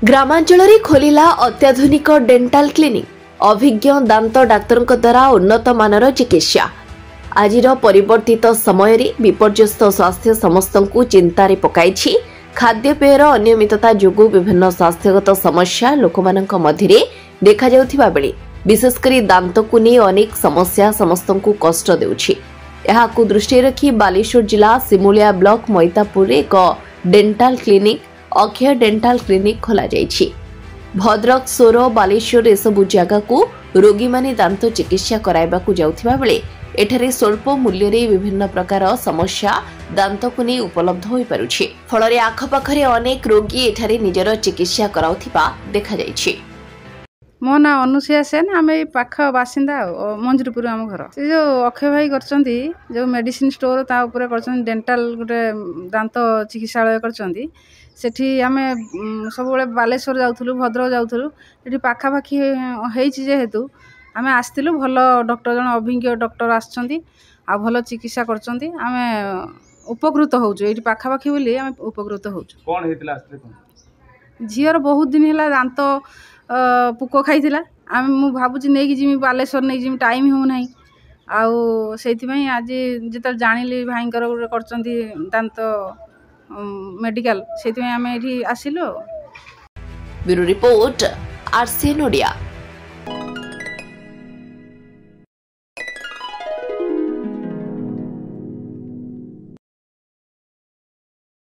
ग्रामांचल खोलिला अत्याधुनिक डेंटाल क्लिनिक अभिज्ञ दांत डाक्तर द्वारा उन्नत मानर चिकित्सा। आज परिवर्तित समय विपर्यस्त स्वास्थ्य समस्त चिंतार पकाई। खाद्यपेयर अनियमितता जोगु विभिन्न स्वास्थ्यगत समस्या लोक मध्य देखा जाउथिबा बेले विशेषकर दांत को नहीं अनेक समस्या समस्त कष्ट देउछि। एहाकु दृष्टि रखी बालेश्वर जिला सिमुलिया ब्लॉक मैतापुर एक डेंटाल क्लिनिक अक्षय डेंटाल क्लिनिक खोला जाइछि। भद्रक सोर बालेश्वर एसबु जगह को रोगी माने दांत चिकित्सा कराइबाकु जाउथिबा बेले एठारे स्वल्प मूल्य रे विभिन्न प्रकार समस्या दांत को नहीं उपलब्ध होई पारुछि। फलरे आखपाखरे अनेक रोगी एठारे निजर चिकित्सा कराउथिबा देखा जाइछि। मो ना अनुसुया सेन आम पाख बासिंदा मंजरीपुर आम घर से जो अक्षय भाई करचंदी जो मेडिसिन स्टोर ता ऊपर करचंदी डेंटाल गोटे दांत चिकित्सालय करचंदी। सेठी आमे सब बेले बालेश्वर जाउथुलु भद्रक जाउथुलु एठी पाखापाखी हेइछि जेहेतु आमे आस्तिलु भल डॉक्टर जन अभिज्ञ डॉक्टर आछंदी आ भल चिकित्सा करचंदी। आमे उपकृत होउछु एठी पाखापाखी बोली आमे उपकृत होउछु। कोन हेतिला आस्ते कोन झियर बहुत दिन होला दांत पुक खाइथिला आमे मु भाबुची नै कि जिमी बालेश्वर नै जिमी टाइम हो नाही आउ सेति आज जेतर जानिली भाईंकर करचंदी दांत मेडिकल सेति आमे एठी आसिलो। Bureau report RCN Odia.